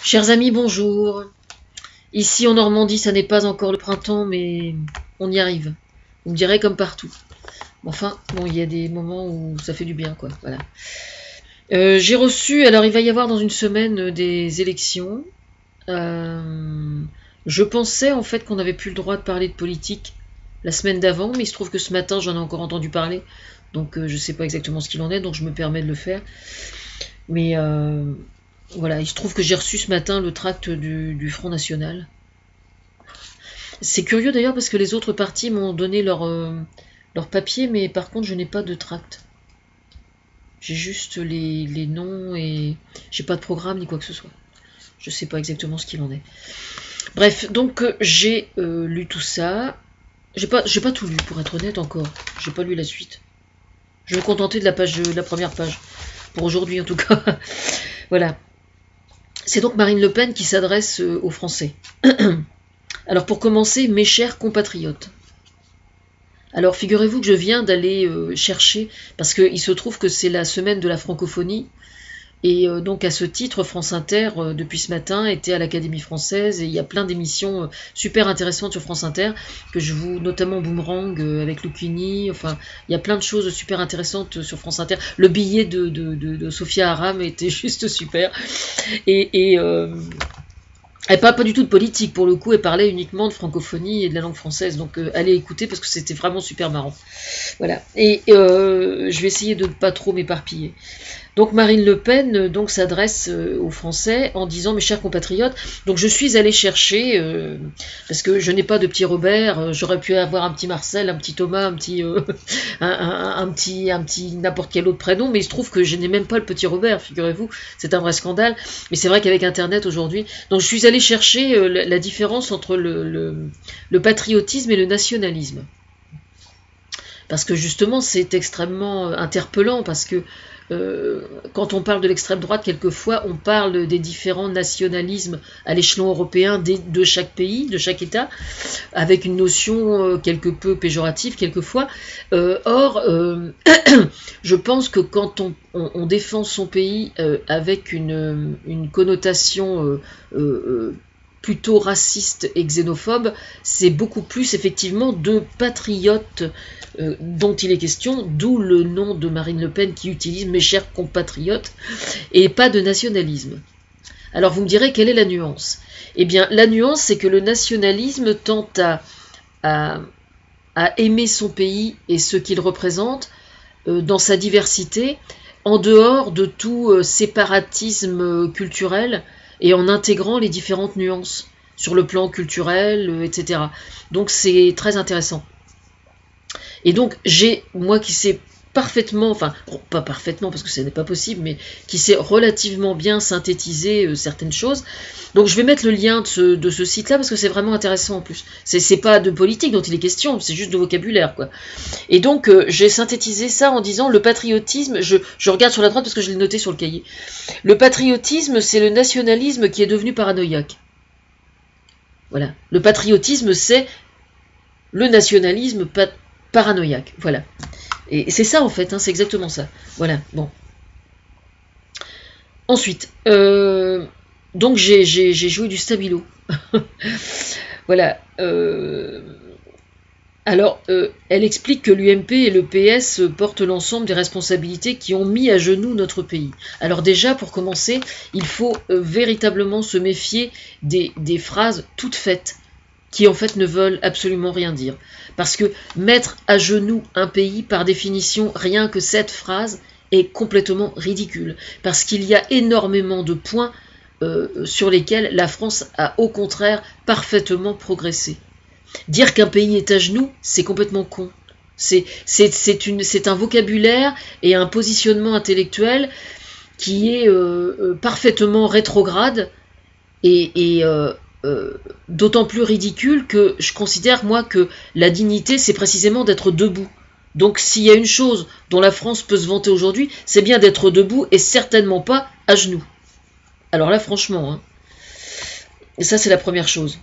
Chers amis, bonjour. Ici en Normandie, ça n'est pas encore le printemps, mais on y arrive. On me dirait comme partout. Enfin, bon, il y a des moments où ça fait du bien, quoi. Voilà. J'ai reçu, alors il va y avoir dans une semaine des élections. Euh, je pensais en fait qu'on n'avait plus le droit de parler de politique la semaine d'avant, mais il se trouve que ce matin j'en ai encore entendu parler, donc je ne sais pas exactement ce qu'il en est, donc je me permets de le faire. Mais voilà, il se trouve que j'ai reçu ce matin le tract du Front National. C'est curieux d'ailleurs parce que les autres partis m'ont donné leur papier, mais par contre je n'ai pas de tract. J'ai juste les noms et j'ai pas de programme ni quoi que ce soit. Je sais pas exactement ce qu'il en est. Bref, donc j'ai lu tout ça. J'ai pas tout lu pour être honnête encore. J'ai pas lu la suite. Je vais me contenter de la première page pour aujourd'hui en tout cas. Voilà. C'est donc Marine Le Pen qui s'adresse aux Français. Alors pour commencer, mes chers compatriotes. Alors figurez-vous que je viens d'aller chercher, parce qu'il se trouve que c'est la semaine de la francophonie, et donc à ce titre, France Inter, depuis ce matin, était à l'Académie française, et il y a plein d'émissions super intéressantes sur France Inter, notamment Boomerang avec Lucchini, enfin, il y a plein de choses super intéressantes sur France Inter. Le billet de Sophia Aram était juste super, et elle parle pas du tout de politique pour le coup, elle parlait uniquement de francophonie et de la langue française, donc allez écouter parce que c'était vraiment super marrant. Voilà, et je vais essayer de ne pas trop m'éparpiller. Donc Marine Le Pen donc s'adresse aux Français en disant mes chers compatriotes, donc je suis allée chercher parce que je n'ai pas de petit Robert, j'aurais pu avoir un petit Marcel, un petit Thomas, un petit un petit n'importe quel autre prénom, mais il se trouve que je n'ai même pas le petit Robert, figurez-vous, c'est un vrai scandale, mais c'est vrai qu'avec Internet aujourd'hui, donc je suis allée chercher la différence entre le patriotisme et le nationalisme. Parce que justement, c'est extrêmement interpellant, parce que quand on parle de l'extrême droite, quelquefois, on parle des différents nationalismes à l'échelon européen de chaque pays, de chaque État, avec une notion quelque peu péjorative quelquefois. Je pense que quand on défend son pays avec une connotation plutôt raciste et xénophobe, c'est beaucoup plus effectivement de patriotes dont il est question, d'où le nom de Marine Le Pen qui utilise mes chers compatriotes, et pas de nationalisme. Alors vous me direz quelle est la nuance? Eh bien la nuance c'est que le nationalisme tend à, à aimer son pays et ce qu'il représente dans sa diversité, en dehors de tout séparatisme culturel et en intégrant les différentes nuances sur le plan culturel, etc. Donc c'est très intéressant. Et donc moi qui sais parfaitement, enfin pas parfaitement parce que ce n'est pas possible, mais qui sait relativement bien synthétiser certaines choses. Donc je vais mettre le lien de ce site-là parce que c'est vraiment intéressant en plus. C'est pas de politique dont il est question, c'est juste de vocabulaire, quoi. Et donc j'ai synthétisé ça en disant le patriotisme, je regarde sur la droite parce que je l'ai noté sur le cahier. Le patriotisme, c'est le nationalisme qui est devenu paranoïaque. Voilà. Le patriotisme, c'est le nationalisme paranoïaque. Voilà. Et c'est ça en fait, hein, c'est exactement ça. Voilà, bon. Ensuite, donc j'ai joué du stabilo. Voilà. Alors, elle explique que l'UMP et le PS portent l'ensemble des responsabilités qui ont mis à genoux notre pays. Alors déjà, pour commencer, il faut véritablement se méfier des phrases toutes faites, qui en fait ne veulent absolument rien dire. Parce que mettre à genoux un pays, par définition, rien que cette phrase, est complètement ridicule. Parce qu'il y a énormément de points sur lesquels la France a au contraire parfaitement progressé. Dire qu'un pays est à genoux, c'est complètement con. C'est un vocabulaire et un positionnement intellectuel qui est parfaitement rétrograde et d'autant plus ridicule que je considère, moi, que la dignité, c'est précisément d'être debout. Donc s'il y a une chose dont la France peut se vanter aujourd'hui, c'est bien d'être debout et certainement pas à genoux. Alors là, franchement, hein. Et ça c'est la première chose.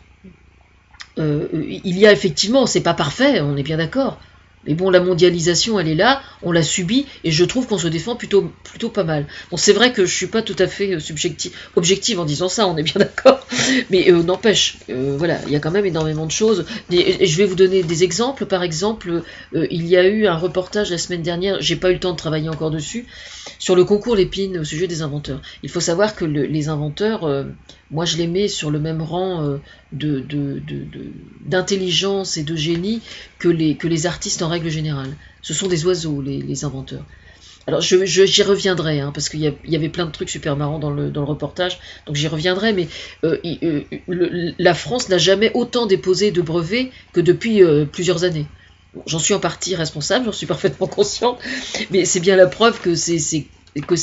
Il y a effectivement, c'est pas parfait, on est bien d'accord, Mais bon, la mondialisation, elle est là, on l'a subie, et je trouve qu'on se défend plutôt pas mal. Bon, c'est vrai que je suis pas tout à fait objective en disant ça, on est bien d'accord, mais n'empêche, voilà, il y a quand même énormément de choses. Et je vais vous donner des exemples. Par exemple, il y a eu un reportage la semaine dernière, j'ai pas eu le temps de travailler encore dessus, sur le concours Lépine au sujet des inventeurs. Il faut savoir que les inventeurs, moi je les mets sur le même rang d'intelligence et de génie que les artistes en règle générale. Ce sont des oiseaux, les inventeurs. Alors j'y reviendrai, hein, parce qu'il y avait plein de trucs super marrants dans le reportage, donc j'y reviendrai, mais la France n'a jamais autant déposé de brevets que depuis plusieurs années. Bon, j'en suis en partie responsable, j'en suis parfaitement consciente, mais c'est bien la preuve que que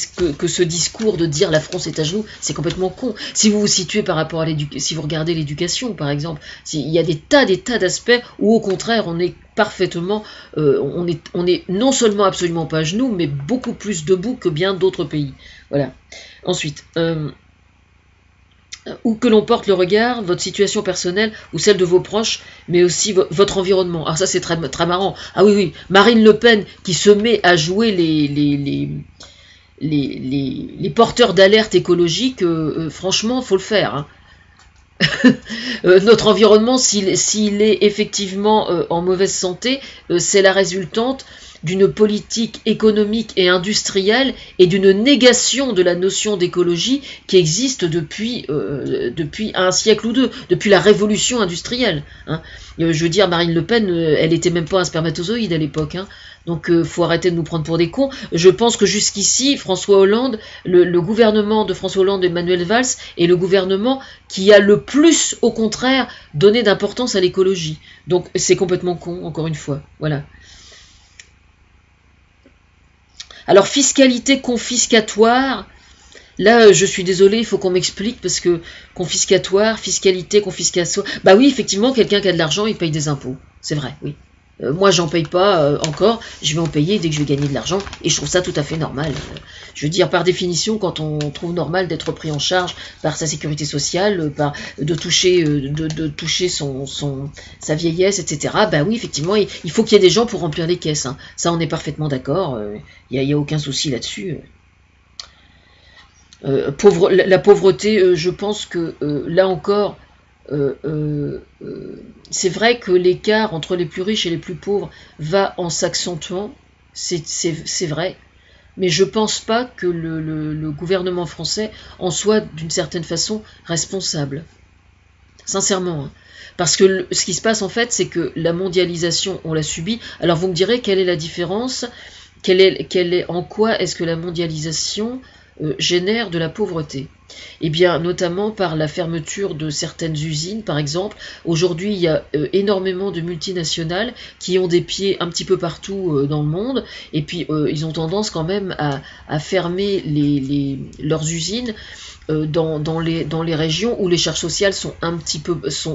ce discours de dire la France est à genoux, c'est complètement con. Si vous vous situez par rapport à l'éducation, si vous regardez l'éducation par exemple, il y a des tas d'aspects où au contraire on est parfaitement, on est non seulement absolument pas à genoux, mais beaucoup plus debout que bien d'autres pays. Voilà. Ensuite, où que l'on porte le regard, votre situation personnelle ou celle de vos proches, mais aussi votre environnement. Ah ça c'est très, très marrant. Ah oui, oui, Marine Le Pen qui se met à jouer les porteurs d'alerte écologique, franchement, faut le faire. Hein. Notre environnement, s'il est effectivement en mauvaise santé, c'est la résultante d'une politique économique et industrielle et d'une négation de la notion d'écologie qui existe depuis un siècle ou deux, depuis la révolution industrielle. Hein. Je veux dire, Marine Le Pen, elle était même pas un spermatozoïde à l'époque. Hein. Donc faut arrêter de nous prendre pour des cons. Je pense que jusqu'ici, François Hollande, le gouvernement de François Hollande et Manuel Valls est le gouvernement qui a le plus, au contraire, donné d'importance à l'écologie. Donc c'est complètement con, encore une fois. Voilà. Alors, fiscalité confiscatoire, là, je suis désolée, il faut qu'on m'explique, parce que confiscatoire, fiscalité, confiscatoire... Bah oui, effectivement, quelqu'un qui a de l'argent, il paye des impôts. C'est vrai, oui. Moi, j'en paye pas encore, je vais en payer dès que je vais gagner de l'argent, et je trouve ça tout à fait normal. Je veux dire, par définition, quand on trouve normal d'être pris en charge par sa sécurité sociale, de toucher sa vieillesse, etc., bah oui, effectivement, il faut qu'il y ait des gens pour remplir les caisses. Hein. Ça, on est parfaitement d'accord, il n'y a aucun souci là-dessus. La pauvreté, je pense que là encore, c'est vrai que l'écart entre les plus riches et les plus pauvres va en s'accentuant, c'est vrai, mais je pense pas que le gouvernement français en soit d'une certaine façon responsable, sincèrement. Hein. Parce que ce qui se passe en fait, c'est que la mondialisation, on l'a subie. Alors vous me direz, quelle est la différence ? En quoi est-ce que la mondialisation génère de la pauvreté? Eh bien, notamment par la fermeture de certaines usines, par exemple. Aujourd'hui, il y a énormément de multinationales qui ont des pieds un petit peu partout dans le monde, et puis ils ont tendance quand même à fermer leurs usines dans les régions où les charges sociales sont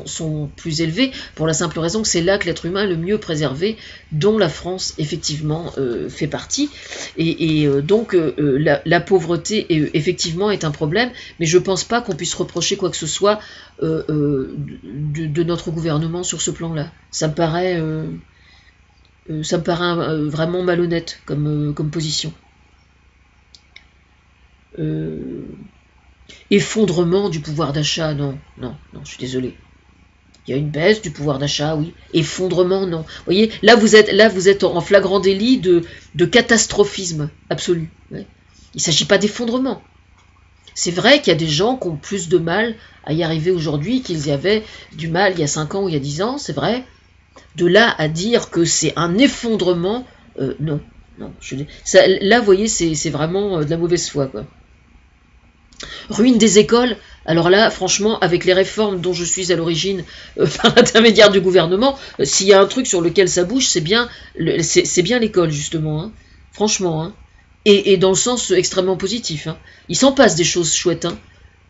sont plus élevées, pour la simple raison que c'est là que l'être humain est le mieux préservé, dont la France effectivement fait partie, et donc la pauvreté effectivement est un problème, mais je ne pense pas qu'on puisse reprocher quoi que ce soit de notre gouvernement sur ce plan-là. Ça me paraît vraiment malhonnête comme position. Effondrement du pouvoir d'achat, non, je suis désolé. Il y a une baisse du pouvoir d'achat, oui. Effondrement, non. Vous voyez, là vous êtes en flagrant délit de catastrophisme absolu. Ouais. Il ne s'agit pas d'effondrement. C'est vrai qu'il y a des gens qui ont plus de mal à y arriver aujourd'hui qu'ils y avaient du mal il y a 5 ans ou il y a 10 ans, c'est vrai. De là à dire que c'est un effondrement, non. Là, vous voyez, c'est vraiment de la mauvaise foi, quoi. Ruine des écoles, alors là, franchement, avec les réformes dont je suis à l'origine par l'intermédiaire du gouvernement, s'il y a un truc sur lequel ça bouge, c'est bien l'école, justement. Hein. Franchement. Hein. Et dans le sens extrêmement positif. Hein. Il s'en passe des choses chouettes hein,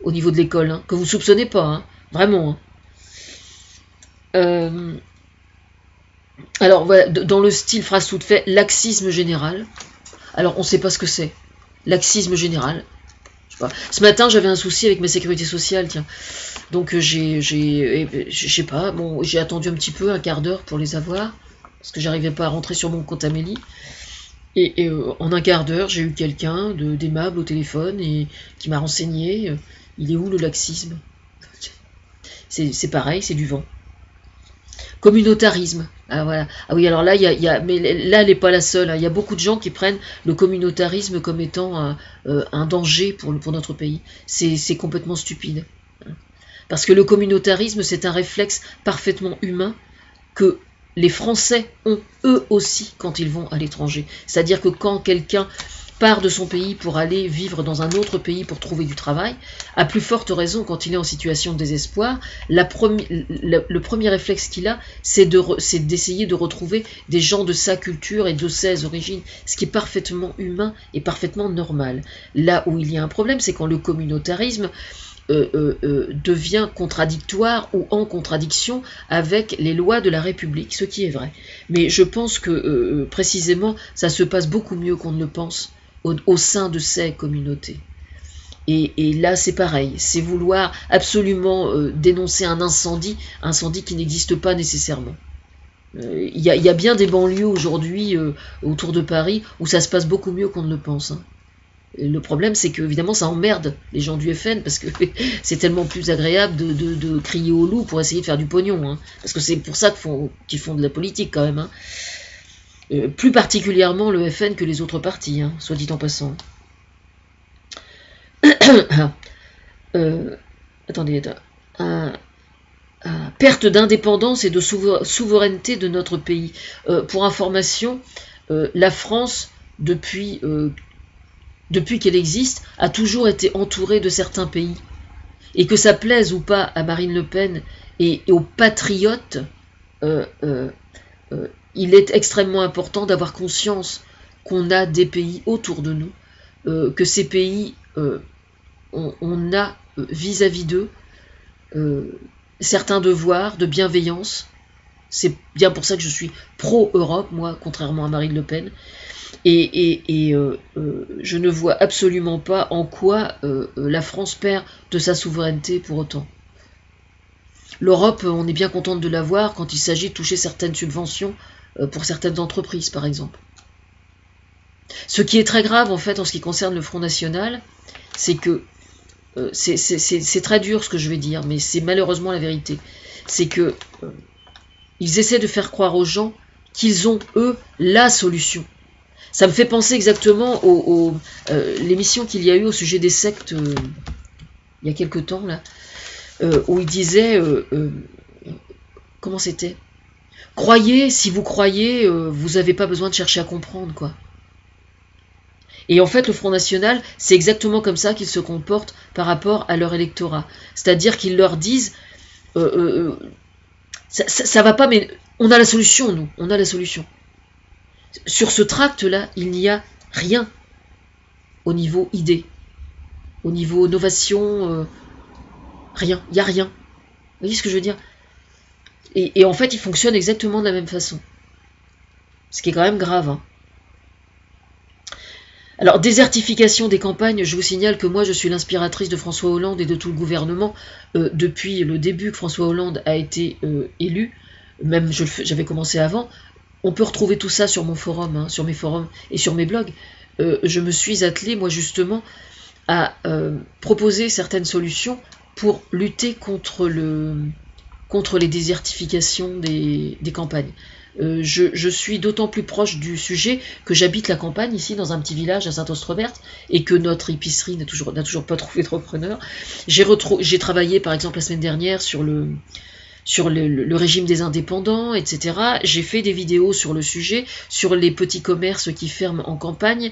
au niveau de l'école, hein, que vous ne soupçonnez pas. Hein. Vraiment. Hein. Alors, voilà, dans le style phrase toute faite, laxisme général. Alors, on ne sait pas ce que c'est. Laxisme général. Ce matin, j'avais un souci avec ma sécurité sociale, tiens. Donc, je sais pas, bon, j'ai attendu un petit peu, un quart d'heure pour les avoir. parce que j'arrivais pas à rentrer sur mon compte Amélie. Et en un quart d'heure, j'ai eu quelqu'un d'aimable au téléphone et qui m'a renseigné. Il est où le laxisme? C'est pareil, c'est du vent. Communautarisme. Ah, voilà. Ah oui, alors là, mais là, elle n'est pas la seule. Hein. Il y a beaucoup de gens qui prennent le communautarisme comme étant un danger pour notre pays. C'est complètement stupide. Parce que le communautarisme, c'est un réflexe parfaitement humain que les Français ont eux aussi quand ils vont à l'étranger. C'est-à-dire que quand quelqu'un part de son pays pour aller vivre dans un autre pays pour trouver du travail, à plus forte raison quand il est en situation de désespoir, le premier réflexe qu'il a, c'est d'essayer de retrouver des gens de sa culture et de ses origines, ce qui est parfaitement humain et parfaitement normal. Là où il y a un problème, c'est quand le communautarisme devient contradictoire ou en contradiction avec les lois de la République, ce qui est vrai. Mais je pense que précisément, ça se passe beaucoup mieux qu'on ne le pense au sein de ces communautés. Et là, c'est pareil, c'est vouloir absolument dénoncer un incendie qui n'existe pas nécessairement. Il y a bien des banlieues aujourd'hui autour de Paris où ça se passe beaucoup mieux qu'on ne le pense. Hein. Le problème, c'est que évidemment, ça emmerde les gens du FN parce que c'est tellement plus agréable de crier au loup pour essayer de faire du pognon. Hein, parce que c'est pour ça qu'ils font de la politique quand même. Hein. Plus particulièrement le FN que les autres partis, hein, soit dit en passant. Attendez. Perte d'indépendance et de souveraineté de notre pays. Pour information, la France, depuis qu'elle existe, a toujours été entourée de certains pays. Et que ça plaise ou pas à Marine Le Pen et aux patriotes, il est extrêmement important d'avoir conscience qu'on a des pays autour de nous, que ces pays, on a vis-à-vis d'eux certains devoirs de bienveillance. C'est bien pour ça que je suis pro-Europe, moi, contrairement à Marine Le Pen. Et je ne vois absolument pas en quoi la France perd de sa souveraineté pour autant. L'Europe, on est bien contente de l'avoir quand il s'agit de toucher certaines subventions pour certaines entreprises, par exemple. Ce qui est très grave, en fait, en ce qui concerne le Front National, c'est que, c'est très dur ce que je vais dire, mais c'est malheureusement la vérité, c'est que ils essaient de faire croire aux gens qu'ils ont, eux, la solution. Ça me fait penser exactement l'émission qu'il y a eu au sujet des sectes il y a quelque temps, là, où il disait, comment c'était ? Croyez, si vous croyez, vous n'avez pas besoin de chercher à comprendre, quoi. Et en fait, le Front National, c'est exactement comme ça qu'ils se comportent par rapport à leur électorat. C'est-à-dire qu'ils leur disent, ça va pas, mais on a la solution, nous, on a la solution. Sur ce tract-là, il n'y a rien au niveau idée, au niveau innovation, rien, il n'y a rien. Vous voyez ce que je veux dire ? Et en fait, ils fonctionnent exactement de la même façon. Ce qui est quand même grave. Hein. Alors, désertification des campagnes, je vous signale que moi, je suis l'inspiratrice de François Hollande et de tout le gouvernement depuis le début que François Hollande a été élu. Même, j'avais commencé avant. On peut retrouver tout ça sur mon forum, hein, sur mes forums et sur mes blogs. Je me suis attelée, moi, justement, à proposer certaines solutions pour lutter contre les désertifications des campagnes. Je suis d'autant plus proche du sujet que j'habite la campagne, ici, dans un petit village à Saint-Ostrobert, et que notre épicerie n'a toujours pas trouvé de repreneur. J'ai travaillé, par exemple, la semaine dernière sur le régime des indépendants, etc. J'ai fait des vidéos sur le sujet, sur les petits commerces qui ferment en campagne,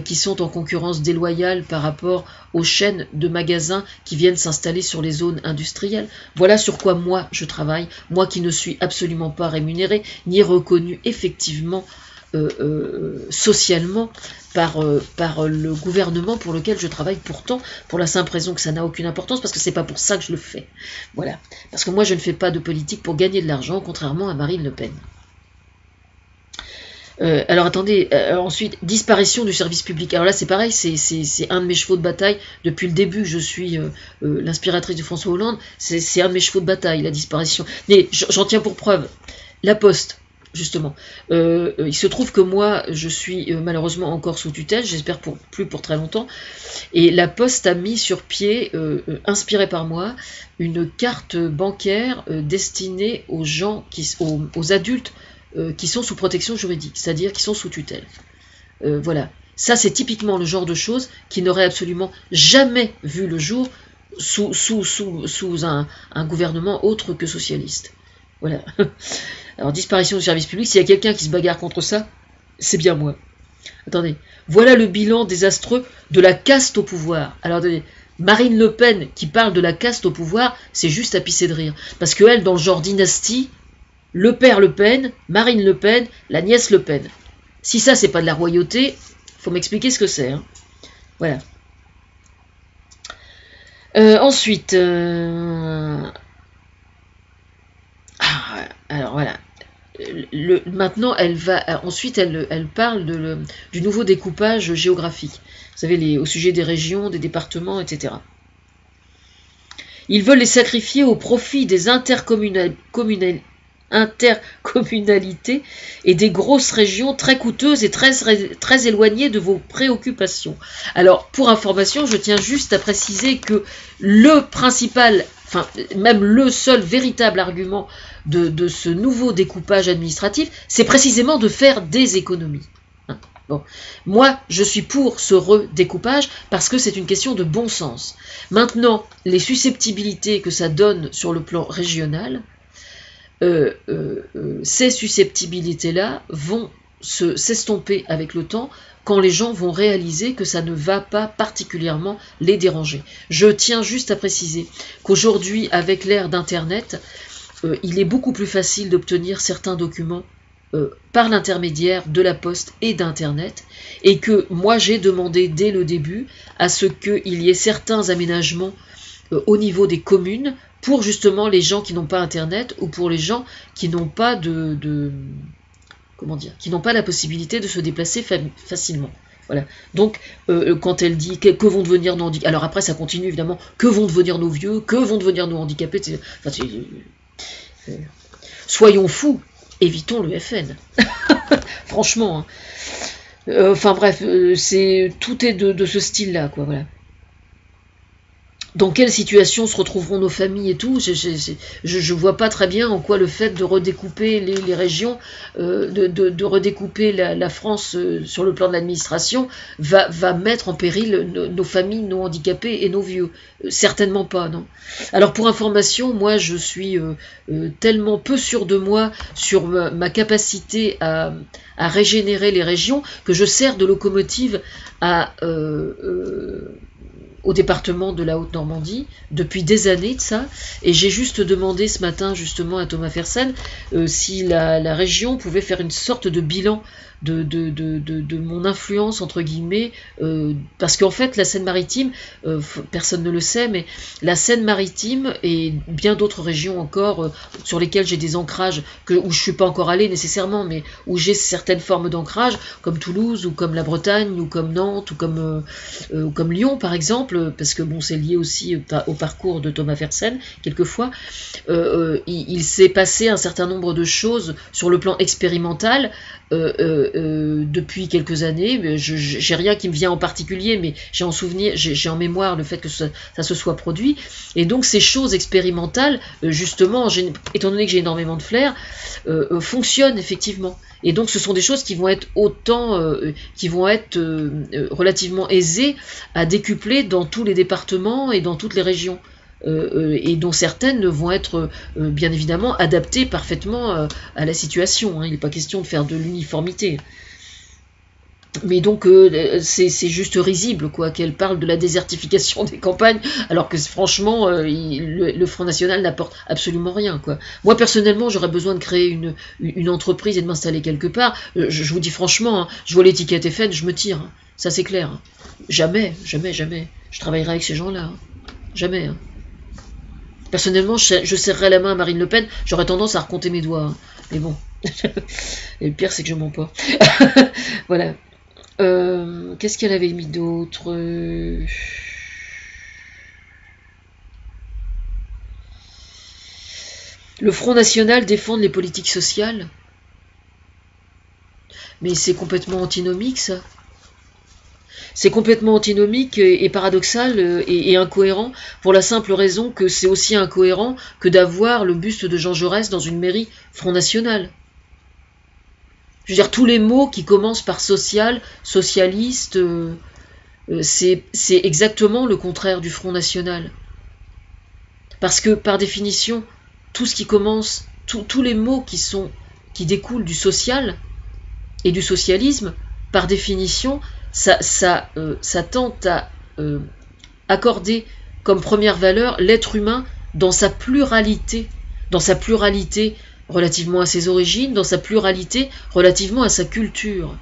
qui sont en concurrence déloyale par rapport aux chaînes de magasins qui viennent s'installer sur les zones industrielles. Voilà sur quoi moi je travaille, moi qui ne suis absolument pas rémunéré, ni reconnu effectivement socialement par le gouvernement pour lequel je travaille, pourtant pour la simple raison que ça n'a aucune importance, parce que c'est pas pour ça que je le fais. Voilà. Parce que moi je ne fais pas de politique pour gagner de l'argent, contrairement à Marine Le Pen. Alors attendez, ensuite, disparition du service public. Alors là c'est pareil, c'est un de mes chevaux de bataille. Depuis le début je suis l'inspiratrice de François Hollande, c'est un de mes chevaux de bataille, la disparition. Mais j'en tiens pour preuve, la Poste. justement. Il se trouve que moi, je suis malheureusement encore sous tutelle, j'espère plus pour très longtemps, et la Poste a mis sur pied, inspirée par moi, une carte bancaire destinée aux gens, aux adultes qui sont sous protection juridique, c'est-à-dire qui sont sous tutelle. Voilà. Ça, c'est typiquement le genre de choses qui n'aurait absolument jamais vu le jour sous un gouvernement autre que socialiste. Voilà. Alors, disparition du service public, s'il y a quelqu'un qui se bagarre contre ça, c'est bien moi. Attendez. Voilà le bilan désastreux de la caste au pouvoir. Alors, attendez. Marine Le Pen qui parle de la caste au pouvoir, c'est juste à pisser de rire. Parce qu'elle, dans le genre dynastie, le père Le Pen, Marine Le Pen, la nièce Le Pen. Si ça, c'est pas de la royauté, faut m'expliquer ce que c'est. Hein. Voilà. Ensuite, alors voilà. Maintenant, ensuite, elle parle du nouveau découpage géographique. Vous savez, au sujet des régions, des départements, etc. Ils veulent les sacrifier au profit des intercommunalités et des grosses régions très coûteuses et très éloignées de vos préoccupations. Alors, pour information, je tiens juste à préciser que le principal, enfin, même le seul véritable argument de ce nouveau découpage administratif, c'est précisément de faire des économies. Bon. Moi, je suis pour ce redécoupage parce que c'est une question de bon sens. Maintenant, les susceptibilités que ça donne sur le plan régional, ces susceptibilités-là vont s'estomper avec le temps quand les gens vont réaliser que ça ne va pas particulièrement les déranger. Je tiens juste à préciser qu'aujourd'hui, avec l'ère d'Internet, il est beaucoup plus facile d'obtenir certains documents par l'intermédiaire de la poste et d'Internet, et que moi j'ai demandé dès le début à ce qu'il y ait certains aménagements au niveau des communes pour justement les gens qui n'ont pas Internet ou pour les gens qui n'ont pas qui n'ont pas la possibilité de se déplacer facilement. Voilà. Donc, quand elle dit que vont devenir nos handicapés, alors après ça continue évidemment, que vont devenir nos vieux, que vont devenir nos handicapés, enfin, soyons fous, évitons le FN. Franchement. Hein. Enfin bref, tout est de ce style-là, quoi. Voilà. Dans quelle situation se retrouveront nos familles et tout, je vois pas très bien en quoi le fait de redécouper les régions, de redécouper la France sur le plan de l'administration va mettre en péril nos familles, nos handicapés et nos vieux. Certainement pas, non. Alors pour information, moi je suis tellement peu sûr de moi sur ma capacité à régénérer les régions que je sers de locomotive au département de la Haute-Normandie depuis des années de ça, et j'ai juste demandé ce matin justement à Thomas Fersen si la région pouvait faire une sorte de bilan de mon influence entre guillemets, parce qu'en fait la Seine-Maritime, personne ne le sait, mais la Seine-Maritime et bien d'autres régions encore sur lesquelles j'ai des ancrages où je suis pas encore allée nécessairement, mais où j'ai certaines formes d'ancrage, comme Toulouse ou comme la Bretagne ou comme Nantes ou comme Lyon par exemple, parce que bon c'est lié aussi au parcours de Thomas Fersen quelquefois. Il s'est passé un certain nombre de choses sur le plan expérimental depuis quelques années. J'ai rien qui me vient en particulier, mais j'ai en mémoire le fait que ça se soit produit. Et donc ces choses expérimentales, justement, étant donné que j'ai énormément de flair, fonctionnent effectivement. Et donc ce sont des choses qui vont être relativement aisées à décupler dans tous les départements et dans toutes les régions. Et dont certaines vont être bien évidemment adaptées parfaitement à la situation. Hein. Il n'est pas question de faire de l'uniformité. Mais donc c'est juste risible quoi qu'elle parle de la désertification des campagnes, alors que franchement le Front National n'apporte absolument rien quoi. Moi personnellement j'aurais besoin de créer une entreprise et de m'installer quelque part. Je vous dis franchement, hein, je vois l'étiquette FN, je me tire. Hein. Ça c'est clair. Hein. Jamais je travaillerai avec ces gens-là. Hein. Jamais. Hein. Personnellement, je serrerais la main à Marine Le Pen, j'aurais tendance à recompter mes doigts. Hein. Mais bon. Et le pire, c'est que je mens pas. Voilà. Qu'est-ce qu'elle avait mis d'autre Le Front National défend les politiques sociales. Mais c'est complètement antinomique, ça. C'est complètement antinomique et paradoxal et incohérent, pour la simple raison que c'est aussi incohérent que d'avoir le buste de Jean Jaurès dans une mairie Front National. Je veux dire, tous les mots qui commencent par social, socialiste, c'est exactement le contraire du Front National. Parce que, par définition, tout ce qui commence, tous les mots qui découlent du social et du socialisme, par définition, ça tente à accorder comme première valeur l'être humain dans sa pluralité relativement à ses origines, dans sa pluralité relativement à sa culture.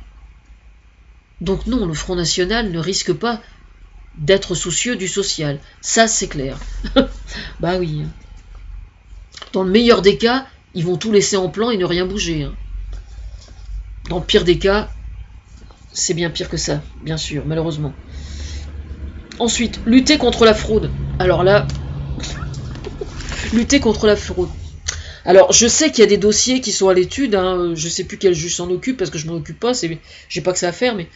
Donc non, le Front National ne risque pas d'être soucieux du social. Ça, c'est clair. Bah oui. Dans le meilleur des cas, ils vont tout laisser en plan et ne rien bouger. Dans le pire des cas, c'est bien pire que ça, bien sûr, malheureusement. Ensuite, lutter contre la fraude. Alors là, lutter contre la fraude. Alors, je sais qu'il y a des dossiers qui sont à l'étude, je sais plus quel juge s'en occupe, parce que je m'en occupe pas, j'ai pas que ça à faire, mais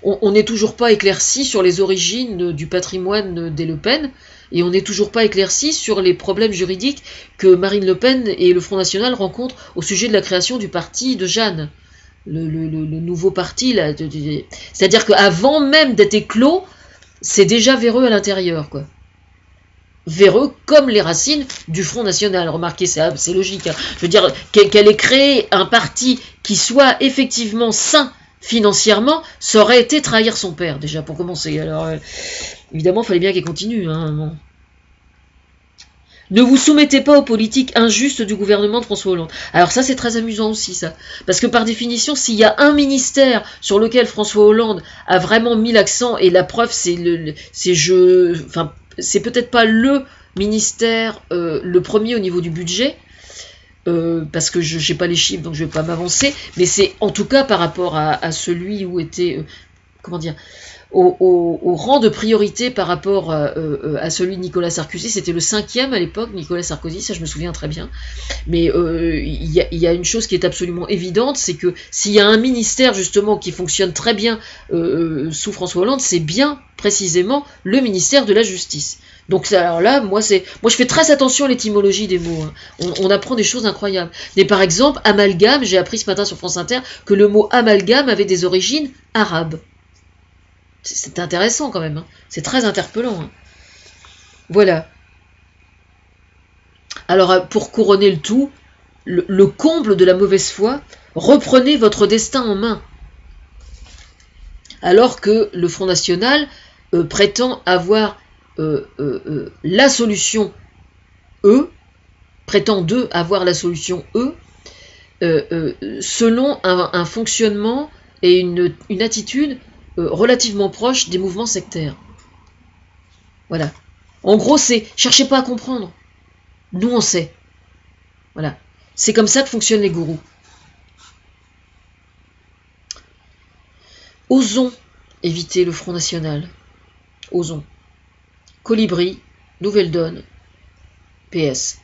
on n'est toujours pas éclairci sur les origines du patrimoine des Le Pen, et on n'est toujours pas éclairci sur les problèmes juridiques que Marine Le Pen et le Front National rencontrent au sujet de la création du parti de Jeanne. Le nouveau parti, là. C'est-à-dire qu'avant même d'être éclos, c'est déjà véreux à l'intérieur, quoi. Véreux comme les racines du Front National. Remarquez, c'est logique. Je veux dire, qu'elle ait créé un parti qui soit effectivement sain financièrement, ça aurait été trahir son père, déjà, pour commencer. Alors, évidemment, il fallait bien qu'elle continue. Bon. Ne vous soumettez pas aux politiques injustes du gouvernement de François Hollande. Alors ça, c'est très amusant aussi, ça. Parce que par définition, s'il y a un ministère sur lequel François Hollande a vraiment mis l'accent, et la preuve, c'est peut-être pas le ministère le premier au niveau du budget, parce que je n'ai pas les chiffres, donc je ne vais pas m'avancer, mais c'est en tout cas par rapport à celui où était, comment dire, au rang de priorité par rapport à celui de Nicolas Sarkozy. C'était le 5e à l'époque, Nicolas Sarkozy, ça je me souviens très bien. Mais il y a une chose qui est absolument évidente, c'est que s'il y a un ministère justement qui fonctionne très bien sous François Hollande, c'est bien précisément le ministère de la Justice. Donc alors là, moi je fais très attention à l'étymologie des mots. On apprend des choses incroyables. Mais par exemple, amalgame, j'ai appris ce matin sur France Inter que le mot amalgame avait des origines arabes. C'est intéressant quand même, c'est très interpellant. Voilà. Alors pour couronner le tout, le comble de la mauvaise foi, reprenez votre destin en main. Alors que le Front National prétend avoir la solution prétend avoir la solution selon un fonctionnement et une attitude relativement proche des mouvements sectaires. Voilà. En gros, c'est cherchez pas à comprendre. Nous, on sait. Voilà. C'est comme ça que fonctionnent les gourous. Osons éviter le Front National. Osons. Colibri, Nouvelle Donne, PS.